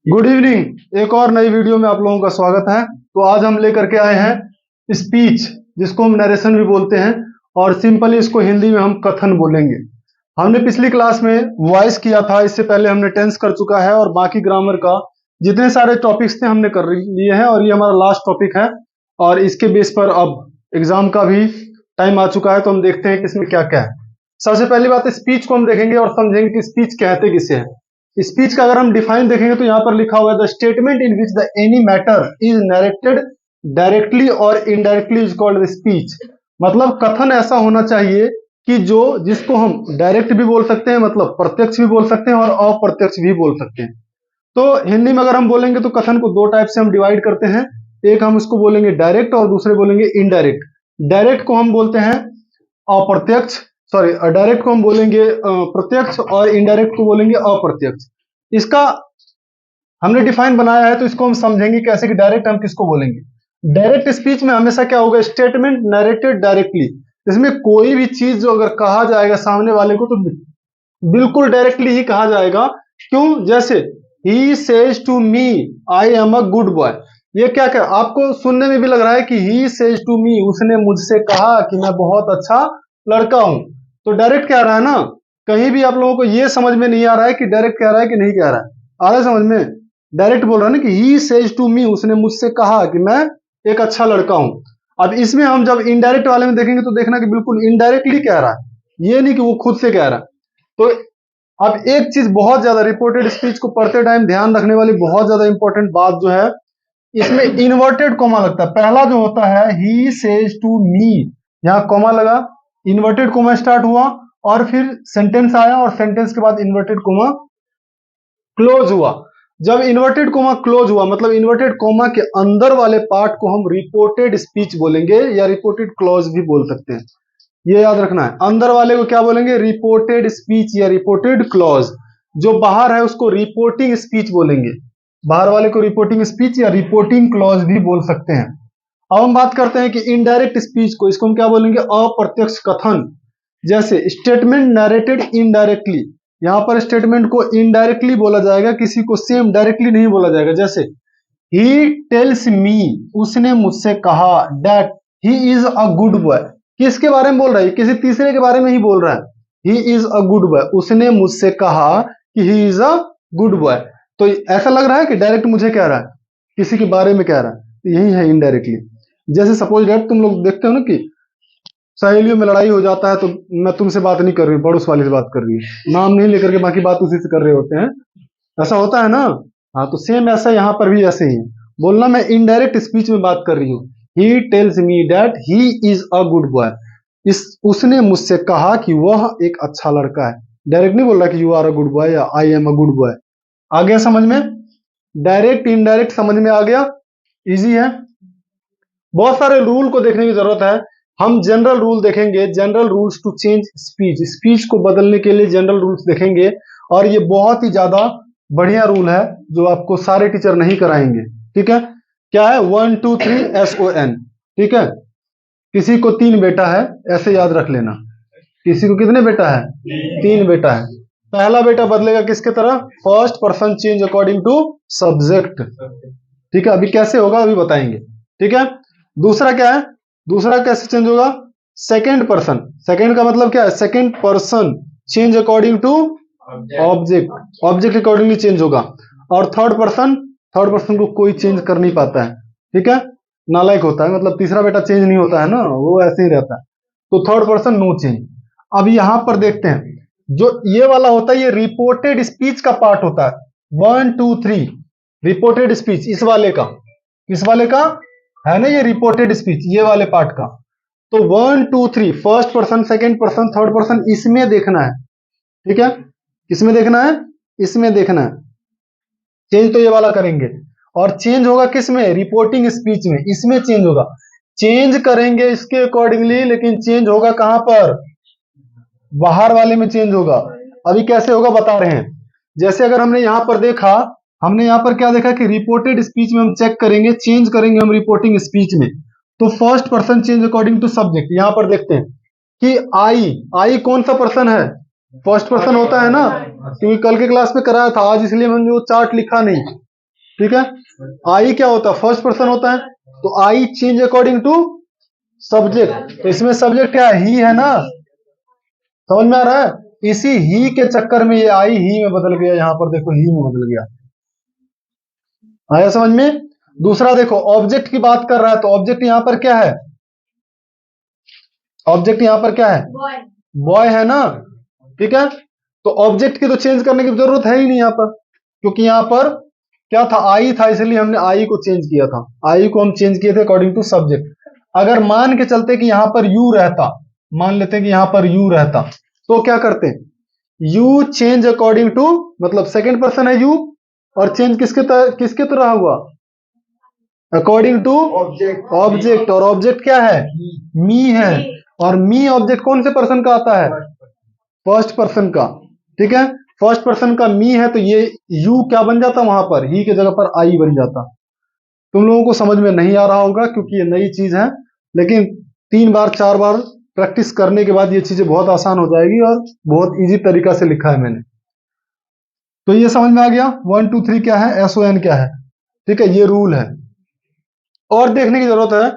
Good evening. एक और नई वीडियो में आप लोगों का स्वागत है। तो आज हम लेकर के आए हैं स्पीच, जिसको हम नरेशन भी बोलते हैं, और सिंपली इसको हिंदी में हम कथन बोलेंगे। हमने पिछली क्लास में वॉइस किया था, इससे पहले हमने टेंस कर चुका है, और बाकी ग्रामर का जितने सारे टॉपिक्स थे हमने कर लिए हैं, और ये हमारा लास्ट टॉपिक है। और इसके बेस पर अब एग्जाम का भी टाइम आ चुका है, तो हम देखते हैं कि इसमें क्या क्या है। सबसे पहली बात, स्पीच को हम देखेंगे और समझेंगे कि स्पीच कहते किसे हैं। स्पीच का अगर हम डिफाइन देखेंगे तो यहाँ पर लिखा हुआ है the statement in which the any matter is narrated directly और इनडायरेक्टली इज कॉल्ड स्पीच। मतलब कथन ऐसा होना चाहिए कि जिसको हम डायरेक्ट भी बोल सकते हैं, मतलब प्रत्यक्ष भी बोल सकते हैं, और अप्रत्यक्ष भी बोल सकते हैं। तो हिंदी में अगर हम बोलेंगे तो कथन को दो टाइप से हम डिवाइड करते हैं। एक हम उसको बोलेंगे डायरेक्ट और दूसरे बोलेंगे इनडायरेक्ट। डायरेक्ट को हम बोलते हैं अप्रत्यक्ष, सॉरी, डायरेक्ट को हम बोलेंगे प्रत्यक्ष, और इनडायरेक्ट को बोलेंगे अप्रत्यक्ष। इसका हमने डिफाइन बनाया है, तो इसको हम समझेंगे कैसे कि डायरेक्ट हम किसको बोलेंगे। डायरेक्ट स्पीच में हमेशा क्या होगा, स्टेटमेंट नरेटेड डायरेक्टली। इसमें कोई भी चीज जो अगर कहा जाएगा सामने वाले को, तो बिल्कुल डायरेक्टली ही कहा जाएगा। क्यों? जैसे ही says to me I am a good boy. ये क्या क्या आपको सुनने में भी लग रहा है कि ही सेज टू मी, उसने मुझसे कहा कि मैं बहुत अच्छा लड़का हूं। तो डायरेक्ट कह रहा है ना। कहीं भी आप लोगों को ये समझ में नहीं आ रहा है कि डायरेक्ट कह रहा है कि नहीं कह रहा है। आ रहा है समझ में? डायरेक्ट बोल रहा है ना कि ही सेज टू मी, उसने मुझसे कहा कि मैं एक अच्छा लड़का हूं। अब इसमें हम जब इनडायरेक्ट वाले में देखेंगे तो देखना कि बिल्कुल इनडायरेक्टली कह रहा है, ये नहीं कि वो खुद से कह रहा है। तो अब एक चीज बहुत ज्यादा रिपोर्टेड स्पीच को पढ़ते टाइम ध्यान रखने वाली बहुत ज्यादा इंपॉर्टेंट बात जो है, इसमें इन्वर्टेड कॉमा लगता है। पहला जो होता है ही सेज टू मी, यहाँ कॉमा लगा, इन्वर्टेड कॉमा स्टार्ट हुआ, और फिर सेंटेंस आया, और सेंटेंस के बाद इन्वर्टेड कॉमा क्लोज हुआ। जब इन्वर्टेड कॉमा क्लोज हुआ, मतलब इन्वर्टेड कॉमा के अंदर वाले पार्ट को हम रिपोर्टेड स्पीच बोलेंगे, या रिपोर्टेड क्लॉज भी बोल सकते हैं। ये याद रखना है, अंदर वाले को क्या बोलेंगे, रिपोर्टेड स्पीच या रिपोर्टेड क्लॉज। जो बाहर है उसको रिपोर्टिंग स्पीच बोलेंगे। बाहर वाले को रिपोर्टिंग स्पीच या रिपोर्टिंग क्लॉज भी बोल सकते हैं। अब हम बात करते हैं कि इनडायरेक्ट स्पीच को, इसको हम क्या बोलेंगे, अप्रत्यक्ष कथन। जैसे स्टेटमेंट नरेटेड इनडायरेक्टली, यहां पर स्टेटमेंट को इनडायरेक्टली बोला जाएगा, किसी को सेम डायरेक्टली नहीं बोला जाएगा। जैसे ही टेल्स मी, उसने मुझसे कहा, that he is a good boy. किसके बारे में बोल रहा है? किसी तीसरे के बारे में ही बोल रहा है। He is a good boy, उसने मुझसे कहा कि he is a good boy. तो ऐसा लग रहा है कि डायरेक्ट मुझे कह रहा है, किसी के बारे में कह रहा है। तो यही है इनडायरेक्टली। जैसे सपोज डेट तुम लोग देखते हो ना कि सहेलियों में लड़ाई हो जाता है, तो मैं तुमसे बात नहीं कर रही हूँ, पड़ोस वाले से बात कर रही हूँ, नाम नहीं लेकर के बाकी बात उसी से कर रहे होते हैं। ऐसा होता है ना। हाँ, तो सेम ऐसा यहाँ पर भी ऐसे ही है। बोलना मैं इनडायरेक्ट स्पीच में बात कर रही हूँ। He tells me that he is a good boy. उसने मुझसे कहा कि वह एक अच्छा लड़का है। डायरेक्ट नहीं बोल रहा कि you are a good boy या I am a good boy. आ गया समझ में? डायरेक्ट इनडायरेक्ट समझ में आ गया? इजी है। बहुत सारे रूल को देखने की जरूरत है। हम जनरल रूल देखेंगे, general rules to change speech, speech को बदलने के लिए जनरल रूल्स देखेंगे। और ये बहुत ही ज्यादा बढ़िया रूल है, जो आपको सारे टीचर नहीं कराएंगे। ठीक है? क्या है? 1 2 3 SON। ठीक है? किसी को 3 बेटा है, ऐसे याद रख लेना। किसी को कितने बेटा है? 3 बेटा है। पहला बेटा बदलेगा किसके तरह? First person change according to subject. ठीक है? अभी कैसे होगा अभी बताएंगे। ठीक है? दूसरा क्या है? दूसरा कैसे चेंज होगा? Second person. सेकेंड का मतलब क्या है? Second person change according to object, object accordingly change होगा। और थर्ड पर्सन, थर्ड पर्सन को कोई चेंज कर नहीं पाता है। ठीक है? नालायक होता है, मतलब तीसरा बेटा चेंज नहीं होता है ना, वो ऐसे ही रहता है। तो थर्ड पर्सन नो चेंज। अब यहां पर देखते हैं, जो ये वाला होता है, ये रिपोर्टेड स्पीच का पार्ट होता है। 1 2 3 रिपोर्टेड स्पीच, इस वाले का, इस वाले का है ना, ये रिपोर्टेड स्पीच, ये वाले पार्ट का। तो 1 2 3 first person, second person, third person, इसमें देखना है। ठीक है? किसमें देखना है? इसमें देखना है। चेंज तो ये वाला करेंगे, और चेंज होगा किसमें? रिपोर्टिंग स्पीच में, इसमें चेंज होगा। चेंज करेंगे इसके अकॉर्डिंगली, लेकिन चेंज होगा कहां पर? बाहर वाले में चेंज होगा। अभी कैसे होगा बता रहे हैं। जैसे अगर हमने यहां पर देखा, हमने यहां पर क्या देखा कि रिपोर्टेड स्पीच में हम चेक करेंगे, चेंज करेंगे हम रिपोर्टिंग स्पीच में। तो first person change according to subject, यहां पर देखते हैं कि आई, आई कौन सा पर्सन है? फर्स्ट पर्सन होता है ना, क्योंकि कल के क्लास में कराया था, आज इसलिए मैंने वो चार्ट लिखा नहीं। ठीक है, आई क्या होता है, फर्स्ट पर्सन होता है, तो I change according to subject, तो इसमें सब्जेक्ट क्या है, ही है ना, समझ में आ रहा है। इसी ही के चक्कर में ये आई ही में बदल गया, यहां पर देखो ही में बदल गया, आया समझ में। दूसरा देखो, ऑब्जेक्ट की बात कर रहा है, तो ऑब्जेक्ट यहां पर क्या है, ऑब्जेक्ट यहां पर क्या है, बॉय है ना, ठीक है। तो ऑब्जेक्ट की तो चेंज करने की जरूरत है ही नहीं यहां पर, क्योंकि यहां पर क्या था, आई था, इसलिए हमने आई को चेंज किया था, आई को हम चेंज किए थे अकॉर्डिंग टू सब्जेक्ट। अगर मान के चलते कि यहां पर यू रहता, मान लेते हैं कि यहां पर यू रहता, तो क्या करते, यू चेंज अकॉर्डिंग टू, मतलब सेकेंड पर्सन है यू, और चेंज किसके तरह हुआ, अकॉर्डिंग टू ऑब्जेक्ट, और ऑब्जेक्ट क्या है, मी है, और मी ऑब्जेक्ट कौन से पर्सन का आता है, फर्स्ट पर्सन का, ठीक है। फर्स्ट पर्सन का मी है, तो ये यू क्या बन जाता वहां पर, ही की जगह पर आई बन जाता। तुम लोगों को समझ में नहीं आ रहा होगा क्योंकि ये नई चीज है, लेकिन 3 बार 4 बार प्रैक्टिस करने के बाद ये चीजें बहुत आसान हो जाएगी, और बहुत इजी तरीका से लिखा है मैंने। तो ये समझ में आ गया, 1 2 3 क्या है, SON क्या है, ठीक है, ये रूल है। और देखने की जरूरत है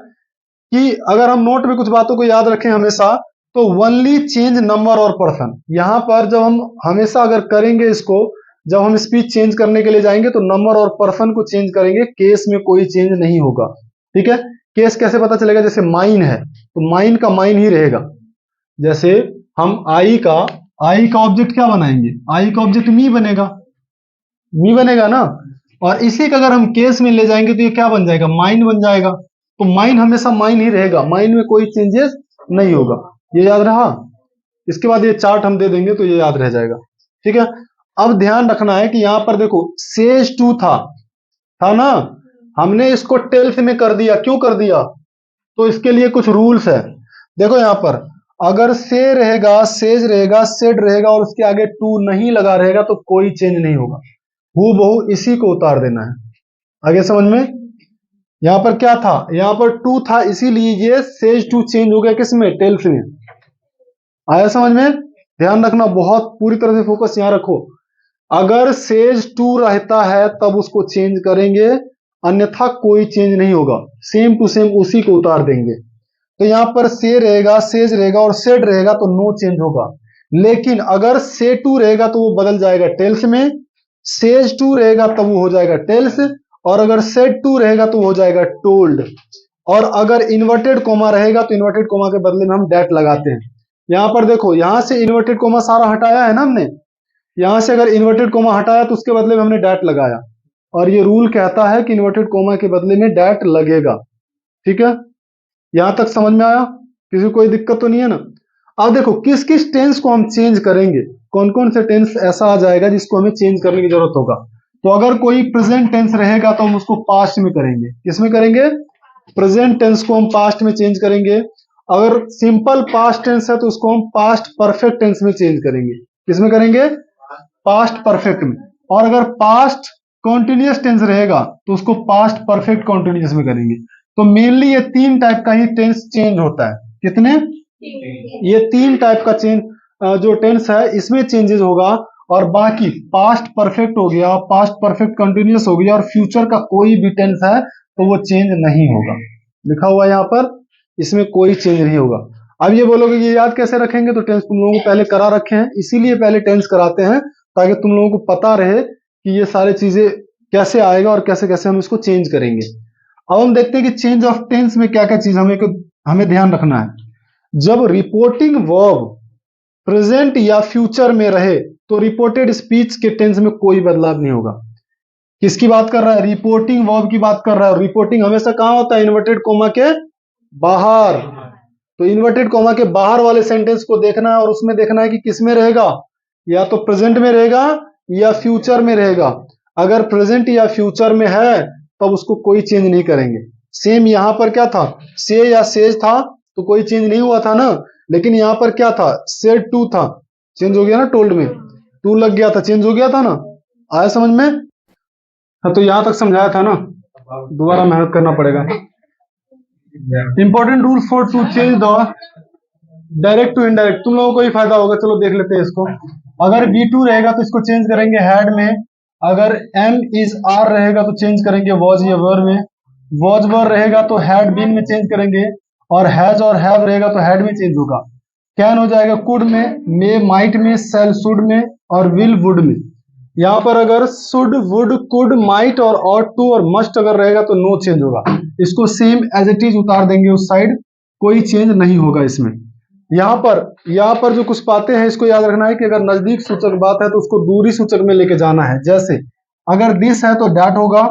कि अगर हम नोट में कुछ बातों को याद रखें हमेशा, तो ओनली चेंज नंबर और पर्सन, यहां पर जब हम हमेशा अगर करेंगे इसको, जब हम स्पीच चेंज करने के लिए जाएंगे तो नंबर और पर्सन को चेंज करेंगे, केस में कोई चेंज नहीं होगा, ठीक है। केस कैसे पता चलेगा, जैसे माइन है तो माइन का माइन ही रहेगा, जैसे हम आई का ऑब्जेक्ट क्या बनाएंगे, आई का ऑब्जेक्ट मी बनेगा, मी बनेगा ना, और इसी का अगर हम केस में ले जाएंगे तो ये क्या बन जाएगा, माइन बन जाएगा। तो माइन हमेशा माइन ही रहेगा, माइन में कोई चेंजेस नहीं होगा, ये याद रहा। इसके बाद ये चार्ट हम दे देंगे तो ये याद रह जाएगा, ठीक है। अब ध्यान रखना है कि यहां पर देखो सेज टू था ना, हमने इसको टेल्थ में कर दिया, क्यों कर दिया, तो इसके लिए कुछ रूल्स है। देखो यहां पर अगर से रहेगा, सेज रहेगा, सेड रहेगा, और उसके आगे टू नहीं लगा रहेगा तो कोई चेंज नहीं होगा, हूबहू इसी को उतार देना है। आगे समझ में, यहां पर क्या था, यहां पर टू था, इसीलिए ये सेज टू चेंज हो गया किसमें, टेल्स में। आया समझ में, ध्यान रखना, बहुत पूरी तरह से फोकस यहां रखो। अगर सेज टू रहता है तब उसको चेंज करेंगे, अन्यथा कोई चेंज नहीं होगा, सेम टू सेम उसी को उतार देंगे। तो यहां पर से रहेगा, सेज रहेगा और सेड रहेगा तो नो चेंज होगा। लेकिन अगर से टू रहेगा तो वो बदल जाएगा टेल्स में, सेज टू रहेगा तब वो हो जाएगा टेल्स, और अगर सेड टू रहेगा तो वो हो जाएगा टोल्ड। और अगर इन्वर्टेड कोमा रहेगा तो इन्वर्टेड कोमा के बदले में हम डैट लगाते हैं। यहां पर देखो, यहां से इन्वर्टेड कोमा सारा हटाया है ना हमने, यहां से अगर इन्वर्टेड कोमा हटाया तो उसके बदले में हमने डैट लगाया, और ये रूल कहता है कि इन्वर्टेड कोमा के बदले में डैट लगेगा, ठीक है। यहां तक समझ में आया, किसी को कोई दिक्कत तो नहीं है ना। अब देखो किस किस टेंस को हम चेंज करेंगे, कौन कौन से टेंस ऐसा आ जाएगा जिसको हमें चेंज करने की जरूरत होगा। तो अगर कोई प्रेजेंट टेंस रहेगा तो हम उसको पास्ट में करेंगे, किसमें करेंगे, प्रेजेंट टेंस को हम पास्ट में चेंज करेंगे। अगर सिंपल पास्ट टेंस है तो उसको हम पास्ट परफेक्ट टेंस में चेंज करेंगे, किसमें करेंगे, पास्ट परफेक्ट में। और अगर पास्ट कॉन्टिन्यूअस टेंस रहेगा तो उसको पास्ट परफेक्ट कॉन्टिन्यूअस में करेंगे। तो मेनली ये 3 टाइप का ही टेंस चेंज होता है, कितने, ये 3 टाइप का चेंज जो टेंस है इसमें चेंजेस होगा, और बाकी पास्ट परफेक्ट हो गया, पास्ट परफेक्ट कंटिन्यूअस हो गया, और फ्यूचर का कोई भी टेंस है तो वो चेंज नहीं होगा, लिखा हुआ यहां पर, इसमें कोई चेंज नहीं होगा। अब ये बोलोगे ये याद कैसे रखेंगे, तो टेंस तुम लोगों को पहले करा रखे हैं, इसीलिए पहले टेंस कराते हैं ताकि तुम लोगों को पता रहे कि ये सारी चीजें कैसे आएगा और कैसे कैसे हम इसको चेंज करेंगे। अब हम देखते हैं कि चेंज ऑफ टेंस में क्या क्या चीज हमें ध्यान रखना है। जब रिपोर्टिंग वर्ब प्रेजेंट या फ्यूचर में रहे तो रिपोर्टेड स्पीच के टेंस में कोई बदलाव नहीं होगा। किसकी बात कर रहा है, रिपोर्टिंग वर्ब की बात कर रहा है। रिपोर्टिंग हमेशा कहां होता है, इन्वर्टेड कोमा के बाहर। तो इन्वर्टेड कोमा के बाहर वाले सेंटेंस को देखना है और उसमें देखना है कि किस में रहेगा, या तो प्रेजेंट में रहेगा या फ्यूचर में रहेगा। अगर प्रेजेंट या फ्यूचर में है तब उसको कोई चेंज नहीं करेंगे। सेम यहां पर क्या था, से या सेज था तो कोई चेंज नहीं हुआ था ना, लेकिन यहां पर क्या था, सेड टू था, चेंज हो गया ना, टोल्ड में टू लग गया था, चेंज हो गया था ना। आया समझ में, हाँ, तो यहां तक समझाया था ना, दोबारा मेहनत करना पड़ेगा। Important rule for to change the direct to indirect, तुम लोगों को ही फायदा होगा, चलो देख लेते हैं इसको। अगर V2 रहेगा तो इसको चेंज करेंगे हैड में, अगर एम इज आर रहेगा तो चेंज करेंगे वॉज या वर में, वॉज वर रहेगा तो हैड बीन में चेंज करेंगे, और हैज और हैव रहेगा तो हैड में चेंज होगा। कैन हो जाएगा कुड में, मे माइट में, सेल शुड में, और विल वुड में। यहाँ पर अगर शुड वुड कुड माइट और ऑट टू और मस्ट अगर रहेगा तो नो चेंज होगा। इसको सेम एज इट इज उतार देंगे उस साइड, कोई चेंज नहीं होगा इसमें। यहाँ पर जो कुछ बातें हैं इसको याद रखना है कि अगर नजदीक सूचक बात है तो उसको दूरी सूचक में लेके जाना है। जैसे अगर दिस है तो दैट होगा,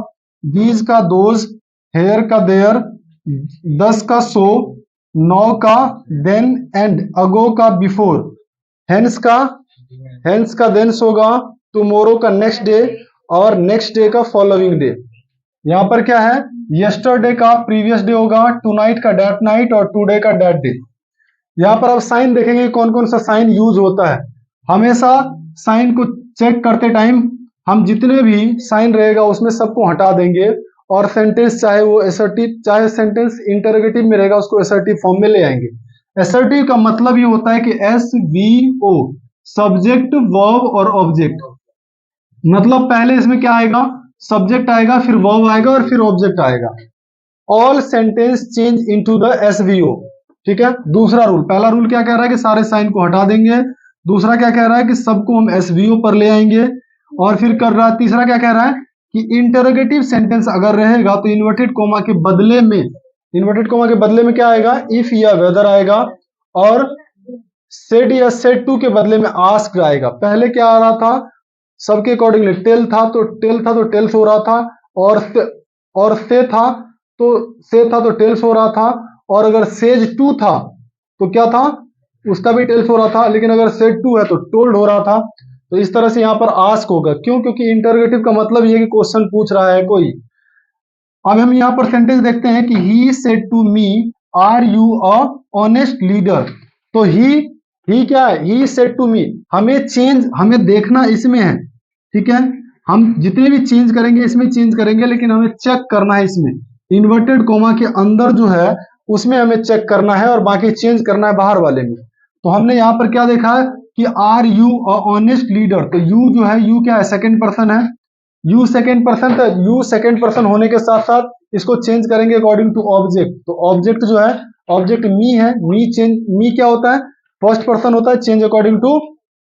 दीज का दोज, हेयर का देयर, 10 का सो, 9 का देन एंड, अगो का बिफोर, हेंस का देंस होगा, टुमारो का नेक्स्ट डे, और नेक्स्ट डे का फॉलोइंग डे। यहाँ पर क्या है, यस्टरडे का प्रीवियस डे होगा, टुनाइट का दैट नाइट, और टुडे का दैट डे। यहाँ पर अब साइन देखेंगे कौन कौन सा साइन यूज होता है। हमेशा साइन को चेक करते टाइम हम जितने भी साइन रहेगा उसमें सबको हटा देंगे, और सेंटेंस चाहे वो असर्टिव चाहे सेंटेंस इंटरोगेटिव में रहेगा उसको असर्टिव फॉर्म में ले आएंगे। असर्टिव का मतलब ये होता है कि SVO, सब्जेक्ट वर्ब और ऑब्जेक्ट। मतलब पहले इसमें क्या आएगा, सब्जेक्ट आएगा, फिर वर्ब आएगा, और फिर ऑब्जेक्ट आएगा। All sentence change into the SVO। ठीक है। दूसरा रूल, पहला रूल क्या कह रहा है कि सारे साइन को हटा देंगे। दूसरा क्या कह रहा है कि सबको हम SVO पर ले आएंगे। और फिर कर रहा है तीसरा क्या कह रहा है कि इंटरोगेटिव सेंटेंस अगर रहेगा तो इन्वर्टेड कोमा के बदले में क्या आएगा, इफ या वेदर आएगा, और सेड या सेड टू के बदले में आस्क आएगा। पहले क्या आ रहा था, सबके अकॉर्डिंगली टेल था तो टेल्स हो रहा था, और से था तो टेल्स हो रहा था, और अगर सेज टू था तो क्या था, उसका भी टेल्स हो रहा था, लेकिन अगर सेड टू है तो टोल्ड हो रहा था। तो इस तरह से यहाँ पर आस्क होगा। क्यों? क्योंकि इंटरोगेटिव का मतलब ये कि क्वेश्चन पूछ रहा है कोई। अब हम यहाँ पर सेंटेंस देखते हैं कि he said to me, are you a honest leader. तो ही क्या है, ही सेड टू मी। हमें देखना इसमें है। ठीक है। हम जितने भी चेंज करेंगे इसमें चेंज करेंगे, लेकिन हमें चेक करना है इसमें इन्वर्टेड कोमा के अंदर जो है उसमें हमें चेक करना है, और बाकी चेंज करना है बाहर वाले में। तो हमने यहाँ पर क्या देखा है कि are you a honest leader. तो यू जो है, यू क्या है, सेकंड पर्सन है। यू सेकंड पर्सन, तो यू सेकंड पर्सन होने के साथ साथ इसको चेंज करेंगे अकॉर्डिंग टू ऑब्जेक्ट। तो ऑब्जेक्ट जो है, ऑब्जेक्ट मी है, मी क्या होता है, फर्स्ट पर्सन होता है, चेंज अकॉर्डिंग टू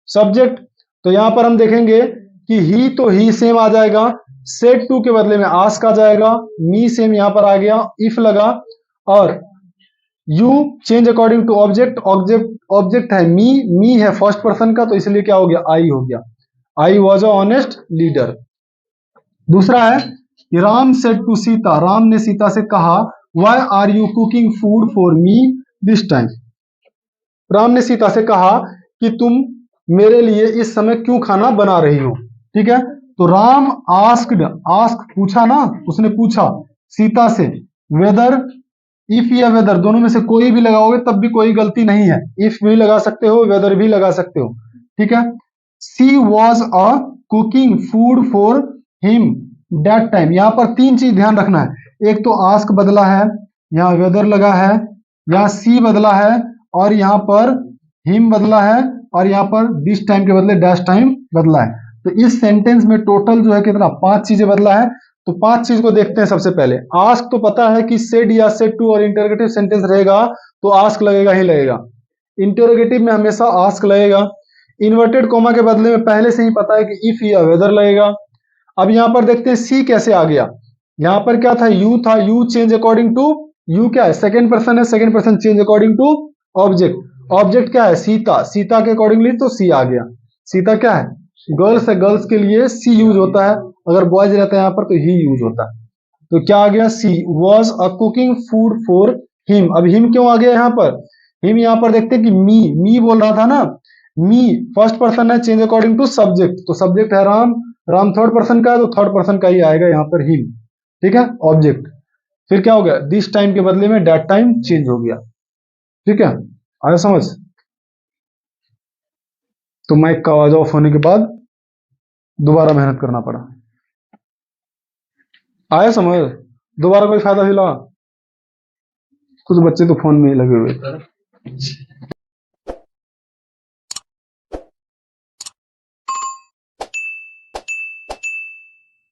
सब्जेक्ट। तो यहां पर हम देखेंगे कि ही तो ही सेम आ जाएगा, सेड टू के बदले में आस्क आ जाएगा, मी सेम यहां पर आ गया, इफ लगा, और you change according to object. Object है मी है फर्स्ट पर्सन का, तो इसलिए क्या हो गया, आई हो गया। I was a honest leader. दूसरा है कि राम सेड टू सीता, राम ने सीता से कहा, why are you cooking food for me this time. Ram ने सीता से कहा कि तुम मेरे लिए इस समय क्यों खाना बना रही हो। ठीक है। तो राम आस्क पूछा ना, उसने पूछा सीता से, वेदर, इफ या वेदर दोनों में से कोई भी लगाओगे तब भी कोई गलती नहीं है। इफ भी लगा सकते हो, वेदर भी लगा सकते हो। ठीक है। She was a cooking food for him that time. यहां पर तीन चीज ध्यान रखना है। एक तो आस्क बदला है, यहाँ वेदर लगा है, यहाँ सी बदला है, और यहाँ पर हिम बदला है, और यहाँ पर दिस टाइम के बदले डैश टाइम बदला है। तो इस सेंटेंस में टोटल जो है कितना, 5 चीजें बदला है। तो 5 चीज को देखते हैं। सबसे पहले आस्क तो पता है कि सेड या सेड टू और इंटरोगेटिव सेंटेंस रहेगा तो आस्क लगेगा ही लगेगा। इंटरोगेटिव में हमेशा आस्क लगेगा। इन्वर्टेड कोमा के बदले में पहले से ही पता है कि इफ या वेदर लगेगा। अब यहां पर देखते हैं सी कैसे आ गया। यहां पर क्या था, यू था, you change according to, you क्या है, सेकंड पर्सन है, second person change according to object. Object क्या है, सीता, सीता के अकॉर्डिंगली तो सी आ गया। सीता क्या है, गर्ल्स है, गर्ल्स के लिए सी यूज होता है। अगर बॉयज रहता है यहाँ पर तो ही यूज होता है। तो क्या आ गया, she was a cooking food for him. अब हिम क्यों आ गया यहाँ पर, हिम यहाँ पर देखते हैं कि मी बोल रहा था ना, मी फर्स्ट पर्सन है, चेंज अकॉर्डिंग टू सब्जेक्ट। तो सब्जेक्ट है राम, राम थर्ड पर्सन का है तो थर्ड पर्सन का ही आएगा यहाँ पर हिम। ठीक है, ऑब्जेक्ट। फिर क्या हो गया, दिस टाइम के बदले में दैट टाइम चेंज हो गया। ठीक है, आया समझ। तो माइक का आवाज ऑफ होने के बाद दोबारा मेहनत करना पड़ा। आया समझ, दोबारा कोई फायदा भी लगा। कुछ बच्चे तो फोन में ही लगे हुए थे।